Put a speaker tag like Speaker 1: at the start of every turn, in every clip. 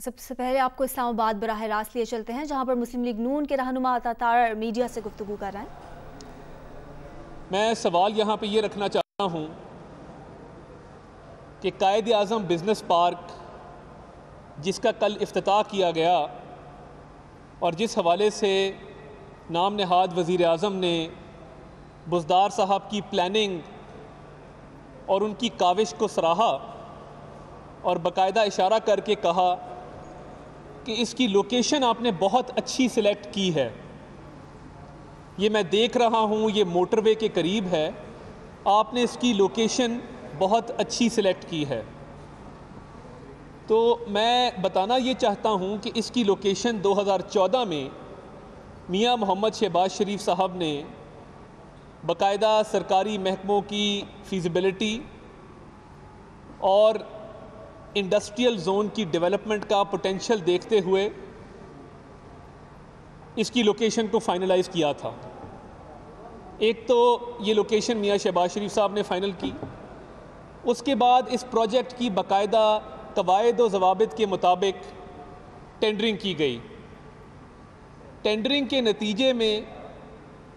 Speaker 1: सबसे पहले आपको इस्लामाबाद बराह रास्त लिए चलते हैं, जहां पर मुस्लिम लीग नून के रहनुमा अतातार मीडिया से गुफ्तगू कर रहे हैं।
Speaker 2: मैं सवाल यहाँ पे ये रखना चाहता हूँ कि कायद आज़म बिज़नेस पार्क जिसका कल इफ्तिताह किया गया और जिस हवाले से नाम नहाद वज़ीर आज़म ने बुज़दार साहब की प्लानिंग और उनकी काविश को सराहा और बाकायदा इशारा करके कहा कि इसकी लोकेशन आपने बहुत अच्छी सिलेक्ट की है, ये मैं देख रहा हूँ, ये मोटरवे के करीब है, आपने इसकी लोकेशन बहुत अच्छी सिलेक्ट की है। तो मैं बताना ये चाहता हूँ कि इसकी लोकेशन 2014 में मियाँ मोहम्मद शहबाज शरीफ साहब ने बाकायदा सरकारी महकमों की फ़ीज़िबिलिटी और इंडस्ट्रियल जोन की डेवलपमेंट का पोटेंशियल देखते हुए इसकी लोकेशन को फाइनलाइज़ किया था। एक तो ये लोकेशन मियाँ शहबाज शरीफ साहब ने फ़ाइनल की, उसके बाद इस प्रोजेक्ट की बाकायदा कवायद व ज़वाबित के मुताबिक टेंडरिंग की गई। टेंडरिंग के नतीजे में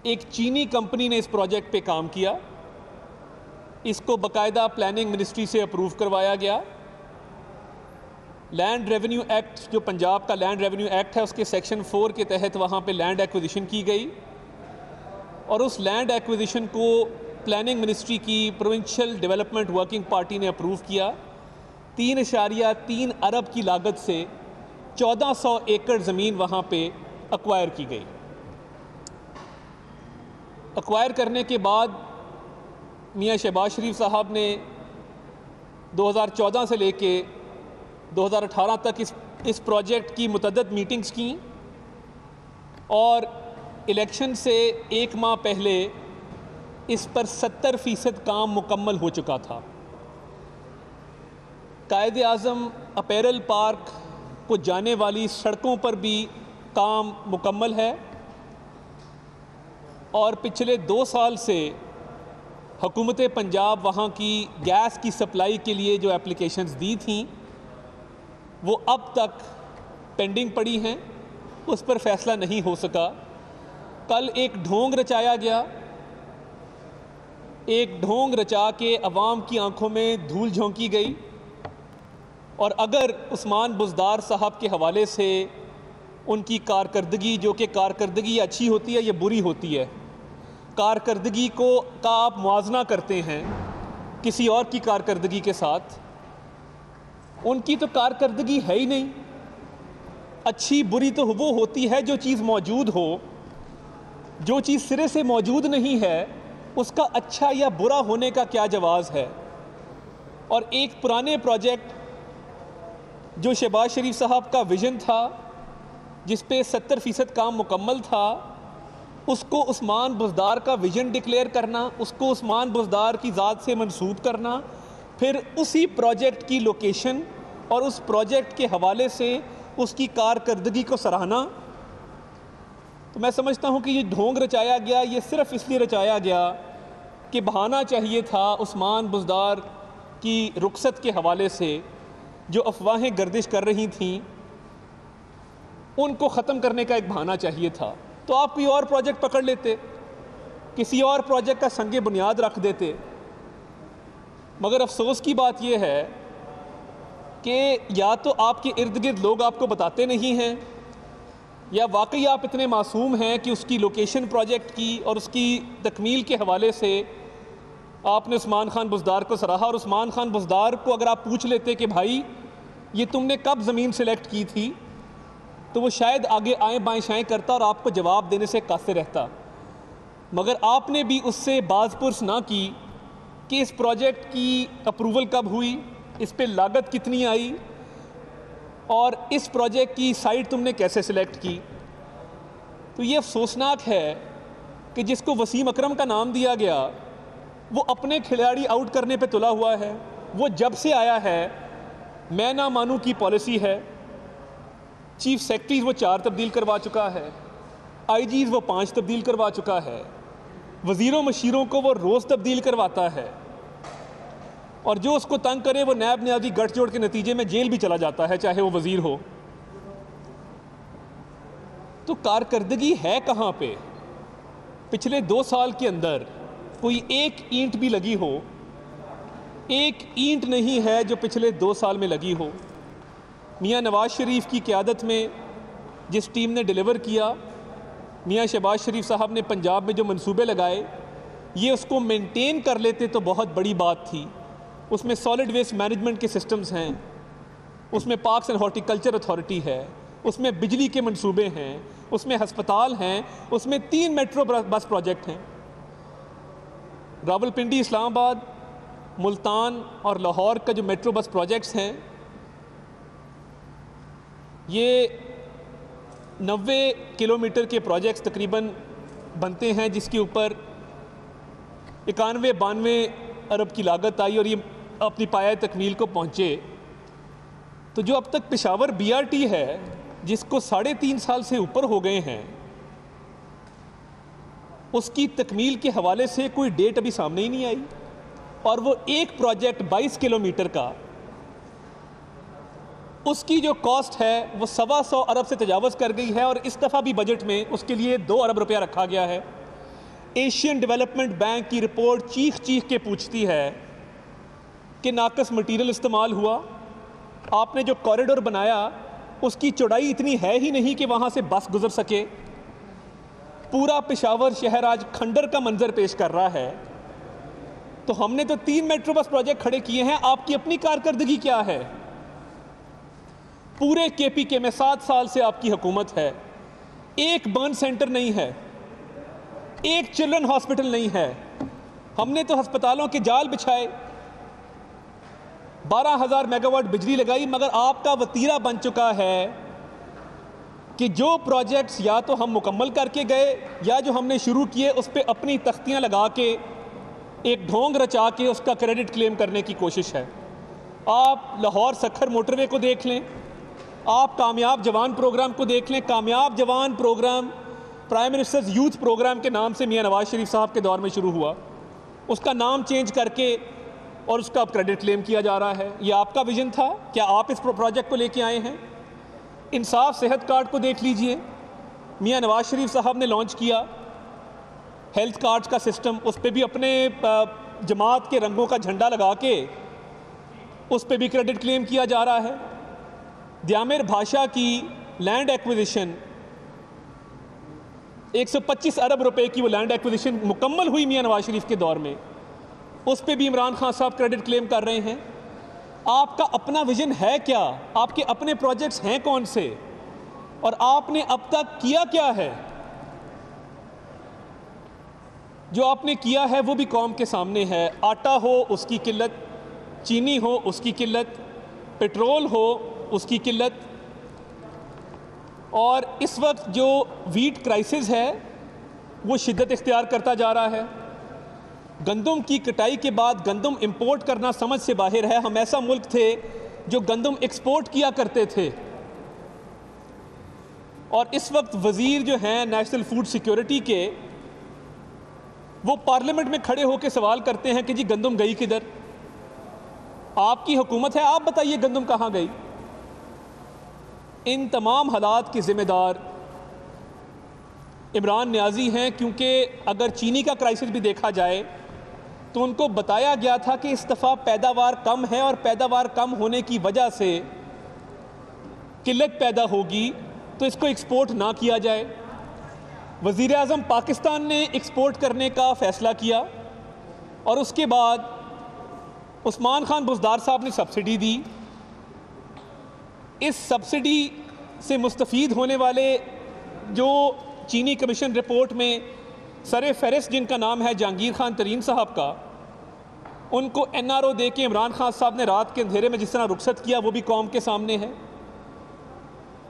Speaker 2: एक चीनी कंपनी ने इस प्रोजेक्ट पे काम किया, इसको बाकायदा प्लानिंग मिनिस्ट्री से अप्रूव करवाया गया। लैंड रेवेन्यू एक्ट, जो पंजाब का लैंड रेवेन्यू एक्ट है, उसके सेक्शन 4 के तहत वहाँ पे लैंड एक्विजिशन की गई और उस लैंड एक्विजिशन को प्लानिंग मिनिस्ट्री की प्रोविंशियल डेवलपमेंट वर्किंग पार्टी ने अप्रूव किया। 3.3 अरब की लागत से 1400 एकड़ ज़मीन वहाँ पे एक्वायर की गई। एक्वायर करने के बाद मियाँ शहबाज शरीफ साहब ने 2014 से लेके 2018 तक इस प्रोजेक्ट की मुतअद्दिद मीटिंग्स की और इलेक्शन से एक माह पहले इस पर 70% काम मुकम्मल हो चुका था। कायद आज़म अपैरल पार्क को जाने वाली सड़कों पर भी काम मुकम्मल है और पिछले 2 साल से हुकूमत पंजाब वहाँ की गैस की सप्लाई के लिए जो एप्लीकेशंस दी थीं वो अब तक पेंडिंग पड़ी हैं, उस पर फ़ैसला नहीं हो सका। कल एक ढोंग रचाया गया, एक ढोंग रचा के अवाम की आंखों में धूल झोंकी गई और अगर उस्मान बुज़दार साहब के हवाले से उनकी कारकर्दगी, जो कि कारकर्दगी अच्छी होती है या बुरी होती है, कारकर्दगी का आप मुआवजा करते हैं किसी और की कारकर्दगी के साथ, उनकी तो कारकर्दगी है ही नहीं। अच्छी बुरी तो वो होती है जो चीज़ मौजूद हो, जो चीज़ सिरे से मौजूद नहीं है उसका अच्छा या बुरा होने का क्या जवाज़ है। और एक पुराने प्रोजेक्ट जो शहबाज शरीफ साहब का विज़न था, जिस पे 70% काम मुकम्मल था, उसको उस्मान बुज़दार का विज़न डिक्लेयर करना, उसको उस्मान बुज़दार की ज़ात से मंसूब करना, फिर उसी प्रोजेक्ट की लोकेशन और उस प्रोजेक्ट के हवाले से उसकी कारकर्दगी को सराहना। तो मैं समझता हूँ कि ये ढोंग रचाया गया, ये सिर्फ़ इसलिए रचाया गया कि बहाना चाहिए था उस्मान बुज़दार की रुखसत के हवाले से जो अफवाहें गर्दिश कर रही थीं उनको ख़त्म करने का एक बहाना चाहिए था। तो आप कोई और प्रोजेक्ट पकड़ लेते, किसी और प्रोजेक्ट का संगे बुनियाद रख देते। मगर अफसोस की बात यह है कि या तो आपके इर्द गिर्द लोग आपको बताते नहीं हैं, या वाकई आप इतने मासूम हैं कि उसकी लोकेशन प्रोजेक्ट की और उसकी तकमील के हवाले से आपने उस्मान खान बुज़दार को सराहा। और उस्मान खान बुज़दार को अगर आप पूछ लेते कि भाई ये तुमने कब ज़मीन सेलेक्ट की थी, तो वो शायद आगे आएँ बाएँ शाएँ करता और आपको जवाब देने से कासिर रहता। मगर आपने भी उससे बाज़पुर्स ना की कि इस प्रोजेक्ट की अप्रूवल कब हुई, इस पे लागत कितनी आई और इस प्रोजेक्ट की साइट तुमने कैसे सिलेक्ट की। तो ये अफसोसनाक है कि जिसको वसीम अकरम का नाम दिया गया वो अपने खिलाड़ी आउट करने पे तुला हुआ है। वो जब से आया है मैं ना मानूं की पॉलिसी है। चीफ सेक्रेटरीज वो 4 तब्दील करवा चुका है, आईजीज वो 5 तब्दील करवा चुका है, वज़ीरों मशीरों को वो रोज़ तब्दील करवाता है और जो उसको तंग करे वो नैब न्याजी गठजोड़ के नतीजे में जेल भी चला जाता है, चाहे वो वज़ीर हो। तो कारकर्दगी है कहाँ पे? पिछले 2 साल के अंदर कोई एक ईंट भी लगी हो? एक ईंट नहीं है जो पिछले 2 साल में लगी हो। मियां नवाज शरीफ की क़यादत में जिस टीम ने डिलीवर किया, मियां शहबाज शरीफ साहब ने पंजाब में जो मंसूबे लगाए, ये उसको मेंटेन कर लेते तो बहुत बड़ी बात थी। उसमें सॉलिड वेस्ट मैनेजमेंट के सिस्टम्स हैं, उसमें पार्क्स एंड हॉर्टिकल्चर अथॉरिटी है, उसमें बिजली के मंसूबे हैं, उसमें हस्पताल हैं, उसमें 3 मेट्रो बस प्रोजेक्ट हैं। रावलपिंडी, इस्लामाबाद, मुल्तान और लाहौर का जो मेट्रो बस प्रोजेक्ट्स हैं, ये 90 किलोमीटर के प्रोजेक्ट्स तकरीबन बनते हैं, जिसके ऊपर 91-92 अरब की लागत आई और ये अपनी पाया तकमील को पहुँचे। तो जो अब तक पेशावर BRT है, जिसको 3.5 साल से ऊपर हो गए हैं, उसकी तकमील के हवाले से कोई डेट अभी सामने ही नहीं आई। और वो एक प्रोजेक्ट 22 किलोमीटर का, उसकी जो कॉस्ट है वो 125 अरब से तजावज़ कर गई है। और इस दफ़ा भी बजट में उसके लिए 2 अरब रुपया रखा गया है। एशियन डेवलपमेंट बैंक की रिपोर्ट चीख चीख के पूछती है कि नाकस मटीरियल इस्तेमाल हुआ, आपने जो कॉरिडोर बनाया उसकी चौड़ाई इतनी है ही नहीं कि वहाँ से बस गुजर सके। पूरा पेशावर शहर आज खंडर का मंजर पेश कर रहा है। तो हमने तो 3 मेट्रो बस प्रोजेक्ट खड़े किए हैं, आपकी अपनी कारकर्दगी क्या है? पूरे KPK में 7 साल से आपकी हुकूमत है, एक बर्न सेंटर नहीं है, एक चिल्ड्रन हॉस्पिटल नहीं है। हमने तो अस्पतालों के जाल बिछाए, 12,000 मेगावाट बिजली लगाई, मगर आपका वतीरा बन चुका है कि जो प्रोजेक्ट्स या तो हम मुकम्मल करके गए या जो हमने शुरू किए उस पर अपनी तख्तियां लगा के एक ढोंग रचा के उसका क्रेडिट क्लेम करने की कोशिश है। आप लाहौर सखर मोटरवे को देख लें, आप कामयाब जवान प्रोग्राम को देख लें। कामयाब जवान program prime ministers youth program के नाम से मियां नवाज शरीफ साहब के दौर में शुरू हुआ, उसका नाम चेंज करके और उसका अब क्रेडिट क्लेम किया जा रहा है। ये आपका विजन था? क्या आप इस प्रोजेक्ट को लेके आए हैं? इंसाफ सेहत कार्ड को देख लीजिए, मियां नवाज शरीफ साहब ने लॉन्च किया हेल्थ कार्ड्स का सिस्टम, उस पर भी अपने जमात के रंगों का झंडा लगा के उस पर भी क्रेडिट क्लेम किया जा रहा है। द्यामिर भाषा की लैंड एक्विजिशन, 125 अरब रुपए की वो लैंड एक्विजिशन मुकम्मल हुई मियां नवाज शरीफ के दौर में, उस पर भी इमरान खान साहब क्रेडिट क्लेम कर रहे हैं। आपका अपना विजन है क्या? आपके अपने प्रोजेक्ट्स हैं कौन से? और आपने अब तक किया क्या है? जो आपने किया है वो भी कौम के सामने है। आटा हो उसकी किल्लत, चीनी हो उसकी किल्लत, पेट्रोल हो उसकी किल्लत, और इस वक्त जो वीट क्राइसिस है वो शिद्दत इख्तियार करता जा रहा है। गंदम की कटाई के बाद गंदम इंपोर्ट करना समझ से बाहर है। हम ऐसा मुल्क थे जो गंदम एक्सपोर्ट किया करते थे, और इस वक्त वज़ीर जो हैं नेशनल फूड सिक्योरिटी के, वो पार्लियामेंट में खड़े होकर सवाल करते हैं कि जी गंदम गई किधर? आपकी हुकूमत है, आप बताइए गंदम कहाँ गई? इन तमाम हालात के ज़िम्मेदार इमरान नियाज़ी हैं, क्योंकि अगर चीनी का क्राइसिस भी देखा जाए तो उनको बताया गया था कि इस दफ़ा पैदावार कम है और पैदावार कम होने की वजह से किल्लत पैदा होगी, तो इसको एक्सपोर्ट ना किया जाए। वज़ीर आज़म पाकिस्तान ने एक्सपोर्ट करने का फ़ैसला किया, और उसके बाद उस्मान खान बुज़दार साहब ने सब्सिडी दी। इस सब्सिडी से मुस्तफ़ीद होने वाले जो चीनी कमीशन रिपोर्ट में सरे फहरिस्त जिनका नाम है जहांगीर खान तरीन साहब का, उनको NRO दे के इमरान खान साहब ने रात के अंधेरे में जिस तरह रुखसत किया वो भी कौम के सामने है।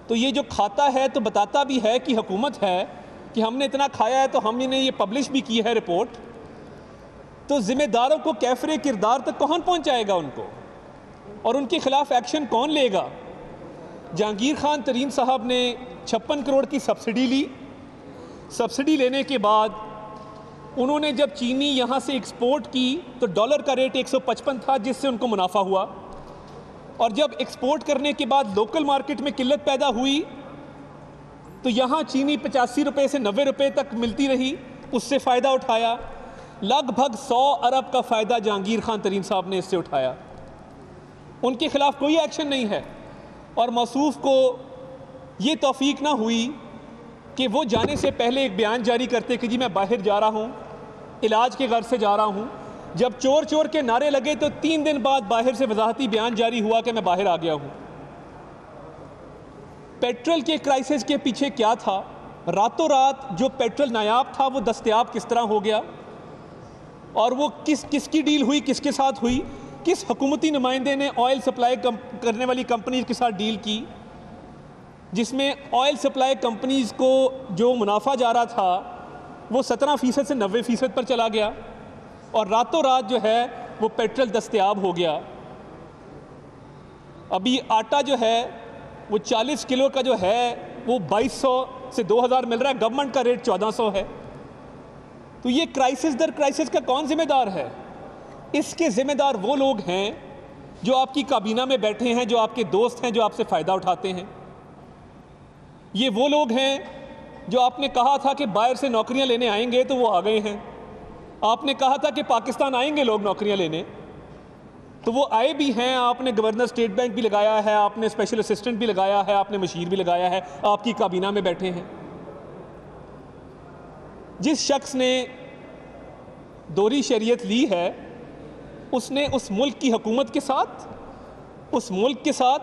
Speaker 2: तो ये जो खाता है तो बताता भी है कि हुकूमत है कि हमने इतना खाया है, तो हमने ये पब्लिश भी की है रिपोर्ट। तो ज़िम्मेदारों को कैफरे किरदार तक कौन पहुंचाएगा उनको, और उनके खिलाफ एक्शन कौन लेगा? जहांगीर खान तरीन साहब ने 56 करोड़ की सब्सिडी ली। सब्सिडी लेने के बाद उन्होंने जब चीनी यहाँ से एक्सपोर्ट की तो डॉलर का रेट 155 था, जिससे उनको मुनाफा हुआ। और जब एक्सपोर्ट करने के बाद लोकल मार्केट में किल्लत पैदा हुई तो यहाँ चीनी 85 रुपये से 90 रुपये तक मिलती रही, उससे फ़ायदा उठाया। लगभग 100 अरब का फ़ायदा जहांगीर खान तरीन साहब ने इससे उठाया। उनके ख़िलाफ़ कोई एक्शन नहीं है और मौसूफ़ को ये तौफीक ना हुई कि वो जाने से पहले एक बयान जारी करते कि जी मैं बाहर जा रहा हूँ, इलाज के गर्ज से जा रहा हूँ। जब चोर चोर के नारे लगे तो 3 दिन बाद बाहर से वजाहती बयान जारी हुआ कि मैं बाहर आ गया हूँ। पेट्रोल के क्राइसिस के पीछे क्या था? रातों रात जो पेट्रोल नायाब था वो दस्तयाब किस तरह हो गया, और वो किसकी डील हुई, किसके साथ हुई? किस हुकूमती नुमाइंदे ने ऑयल सप्लाई करने वाली कंपनीज के साथ डील की, जिसमें ऑयल सप्लाई कंपनीज को जो मुनाफा जा रहा था वो 17% से 90% पर चला गया, और रातों रात जो है वो पेट्रोल दस्तयाब हो गया। अभी आटा जो है वो 40 किलो का जो है वो 2200 से 2000 मिल रहा है, गवर्नमेंट का रेट 1400 है। तो ये क्राइसिस दर क्राइसिस का कौन जिम्मेदार है? इसके जिम्मेदार वो लोग हैं जो आपकी काबीना में बैठे हैं, जो आपके दोस्त हैं, जो आपसे फ़ायदा उठाते हैं। ये वो लोग हैं जो आपने कहा था कि बाहर से नौकरियां लेने आएंगे तो वो आ गए हैं। आपने कहा था कि पाकिस्तान आएंगे लोग नौकरियां लेने, तो वो आए भी हैं। आपने गवर्नर स्टेट बैंक भी लगाया है, आपने स्पेशल असिस्टेंट भी लगाया है, आपने मशीर भी लगाया है, आपकी काबीना में बैठे हैं। जिस शख्स ने दोहरी शरीयत ली है उसने उस मुल्क की हुकूमत के साथ, उस मुल्क के साथ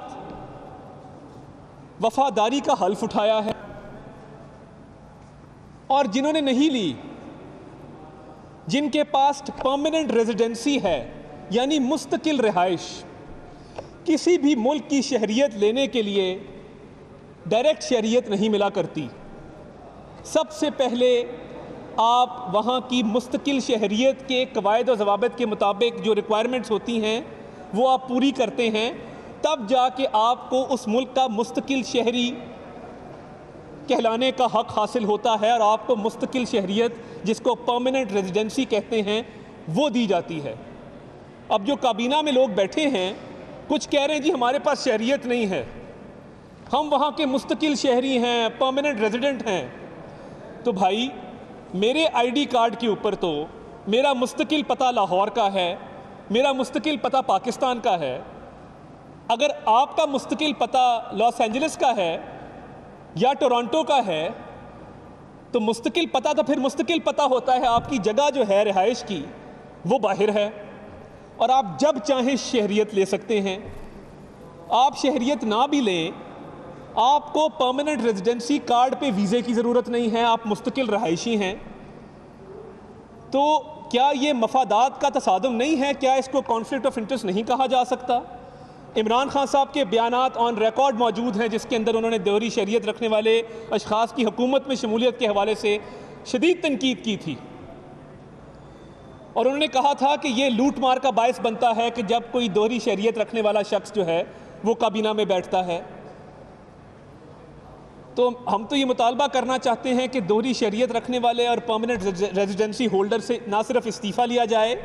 Speaker 2: वफादारी का हल्फ उठाया है, और जिन्होंने नहीं ली, जिनके पास परमानेंट रेजिडेंसी है यानी मुस्तकिल रिहाइश, किसी भी मुल्क की शहरियत लेने के लिए डायरेक्ट शहरियत नहीं मिला करती। सबसे पहले आप वहाँ की मुस्तकिल शहरियत के कवायद और ज़वाबित के मुताबिक जो रिक्वायरमेंट्स होती हैं वो आप पूरी करते हैं, तब जाके आपको उस मुल्क का मुस्तकिल शहरी कहलाने का हक हासिल होता है, और आपको मुस्तकिल शहरियत, जिसको परमानेंट रेजिडेंसी कहते हैं, वो दी जाती है। अब जो काबीना में लोग बैठे हैं, कुछ कह रहे हैं जी हमारे पास शहरियत नहीं है, हम वहाँ के मुस्तकिल शहरी हैं, परमानेंट रेजिडेंट हैं। तो भाई मेरे आईडी कार्ड के ऊपर तो मेरा मुस्तकिल पता लाहौर का है, मेरा मुस्तकिल पता पाकिस्तान का है। अगर आपका मुस्तकिल पता लॉस एंजलिस का है या टोरंटो का है तो मुस्तकिल पता तो फिर मुस्तकिल पता होता है, आपकी जगह जो है रिहाइश की वो बाहर है, और आप जब चाहें शहरियत ले सकते हैं। आप शहरियत ना भी लें, आपको परमानेंट रेजिडेंसी कार्ड पे वीज़े की ज़रूरत नहीं है, आप मुस्तकिल रहायशी हैं। तो क्या ये मफादात का तसादुम नहीं है? क्या इसको कॉन्फ्लिक्ट ऑफ इंटरेस्ट नहीं कहा जा सकता? इमरान खान साहब के बयानात ऑन रिकॉर्ड मौजूद हैं, जिसके अंदर उन्होंने दोहरी शरीयत रखने वाले अशखास की हुकूमत में शमूलियत के हवाले से शदीद तनकीद की थी, और उन्होंने कहा था कि ये लूट मार का बायस बनता है कि जब कोई दोहरी शरीयत रखने वाला शख्स जो है वो काबीना में बैठता है। तो हम तो ये मुतालबा करना चाहते हैं कि दोहरी शरीयत रखने वाले और परमानेंट रेजिडेंसी होल्डर से ना सिर्फ इस्तीफ़ा लिया जाए,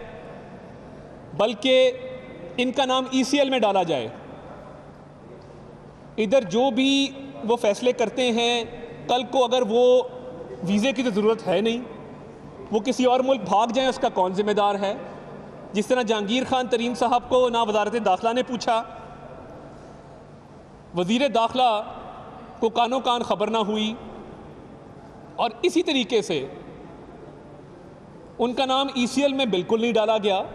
Speaker 2: बल्कि इनका नाम ECL में डाला जाए। इधर जो भी वो फैसले करते हैं, कल को अगर वो वीज़े की तो ज़रूरत है नहीं, वो किसी और मुल्क भाग जाएं, उसका कौन ज़िम्मेदार है? जिस तरह जहांगीर खान तरीन साहब को ना वज़ारत दाखिला ने पूछा, वज़ीर दाखिला को कानो कान ख़बर ना हुई, और इसी तरीके से उनका नाम ECL में बिल्कुल नहीं डाला गया।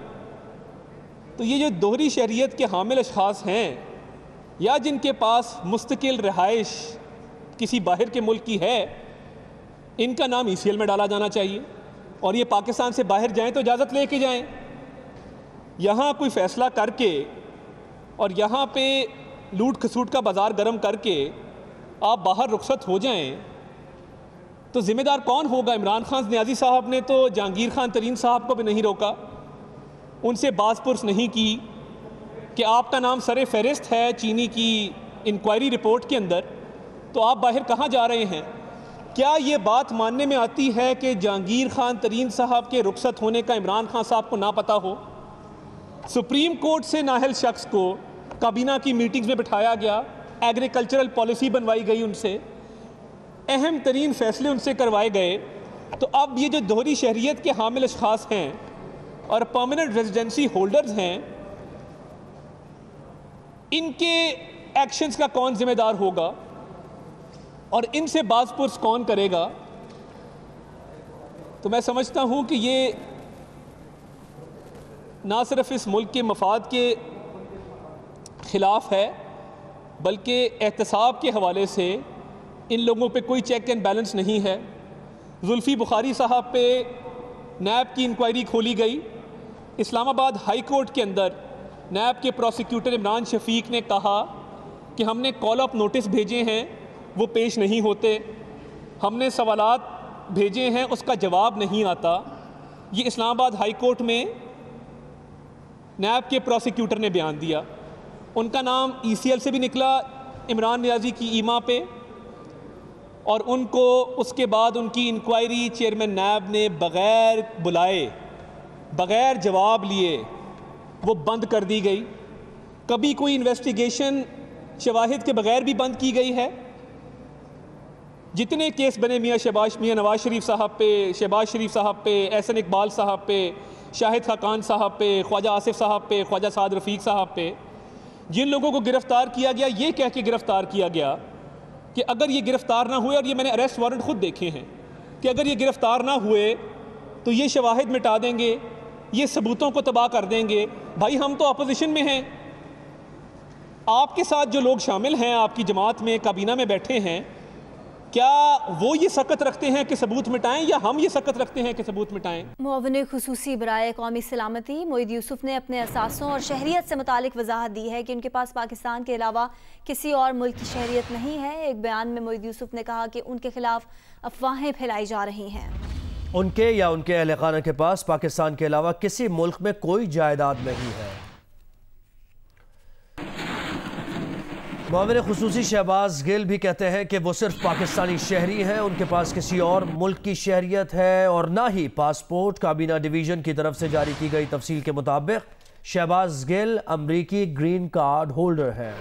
Speaker 2: तो ये जो दोहरी शहरियत के हामिल अशखास हैं, या जिनके पास मुस्तकिल रिहाइश किसी बाहर के मुल्क की है, इनका नाम ECL में डाला जाना चाहिए, और ये पाकिस्तान से बाहर जाएं तो इजाज़त लेके जाएं। यहाँ कोई फ़ैसला करके और यहाँ पे लूट खसूट का बाज़ार गर्म करके आप बाहर रुखसत हो जाएं, तो ज़िम्मेदार कौन होगा? इमरान खान नियाज़ी साहब ने तो जहांगीर खान तरीन साहब को भी नहीं रोका, उनसे बाज़पुरस नहीं की कि आपका नाम सरे फहरिस्त है चीनी की इंक्वायरी रिपोर्ट के अंदर, तो आप बाहर कहाँ जा रहे हैं? क्या ये बात मानने में आती है कि जहांगीर खान तरीन साहब के रुखसत होने का इमरान खान साहब को ना पता हो? सुप्रीम कोर्ट से नाहल शख्स को काबीना की मीटिंग्स में बिठाया गया, एग्रीकल्चरल पॉलिसी बनवाई गई उनसे, अहम तरीन फ़ैसले उनसे करवाए गए। तो अब ये जो दोहरी शहरियत के हामिल अशख़ास हैं और परमानेंट रेजिडेंसी होल्डर्स हैं, इनके एक्शंस का कौन जिम्मेदार होगा और इनसे बाज़पुर्स कौन करेगा? तो मैं समझता हूँ कि ये ना सिर्फ इस मुल्क के मफाद के ख़िलाफ़ है, बल्कि एहतसाब के हवाले से इन लोगों पे कोई चेक एंड बैलेंस नहीं है। जुल्फ़ी बुखारी साहब पे नैब की इंक्वायरी खोली गई। इस्लामाबाद हाई कोर्ट के अंदर नैब के प्रोसिक्यूटर इमरान शफीक ने कहा कि हमने कॉल अप नोटिस भेजे हैं, वो पेश नहीं होते, हमने सवालात भेजे हैं, उसका जवाब नहीं आता। ये इस्लामाबाद हाई कोर्ट में नैब के प्रोसिक्यूटर ने बयान दिया। उनका नाम ECL से भी निकला, इमरान नियाज़ी की ईमा पे, और उनको उसके बाद उनकी इंक्वायरी चेयरमैन नैब ने बग़ैर बुलाए, बग़ैर जवाब लिए वो बंद कर दी गई। कभी कोई इन्वेस्टिगेशन शवाहिद के बग़ैर भी बंद की गई है। जितने केस बने मियाँ नवाज़ शरीफ साहब पे, शहबाज शरीफ साहब पे, एहसन इकबाल साहब पे, शाहिद खाकान साहब पे, ख्वाजा आसिफ साहब पे, ख्वाजा साद रफ़ीक साहब पे, जिन लोगों को गिरफ़्तार किया गया, ये कह के गिरफ़्तार किया गया कि अगर ये गिरफ़्तार ना हुए, और ये मैंने अरेस्ट वारंट ख़ुद देखे हैं, कि अगर ये गिरफ़्तार ना हुए तो ये शवाहिद मिटा देंगे, ये सबूतों को तबाह कर देंगे। भाई हम तो अपोजिशन में हैं, आपके साथ जो लोग शामिल हैं, आपकी जमात में, काबीना में बैठे हैं, क्या वो ये सकत रखते हैं कि सबूत मिटाएं, या हम ये सकत रखते हैं कि सबूत मिटाएं?
Speaker 1: मुअव्विन खुसूसी बराए कौमी सलामती मोईद यूसुफ ने अपने असासों और शहरियत से मुतालिक वजाहत दी है कि उनके पास पाकिस्तान के अलावा किसी और मुल्क की शहरियत नहीं है। एक बयान में मोईद यूसुफ ने कहा कि उनके खिलाफ अफवाहें फैलाई जा रही हैं।
Speaker 3: उनके या उनके अहले खाना के पास पाकिस्तान के अलावा किसी मुल्क में कोई जायदाद नहीं है। मुअव्विन खुसूसी शहबाज गिल भी कहते हैं कि वो सिर्फ पाकिस्तानी शहरी हैं, उनके पास किसी और मुल्क की शहरियत है और ना ही पासपोर्ट। काबीना डिवीज़न की तरफ से जारी की गई तफसील के मुताबिक शहबाज गिल अमरीकी ग्रीन कार्ड होल्डर हैं।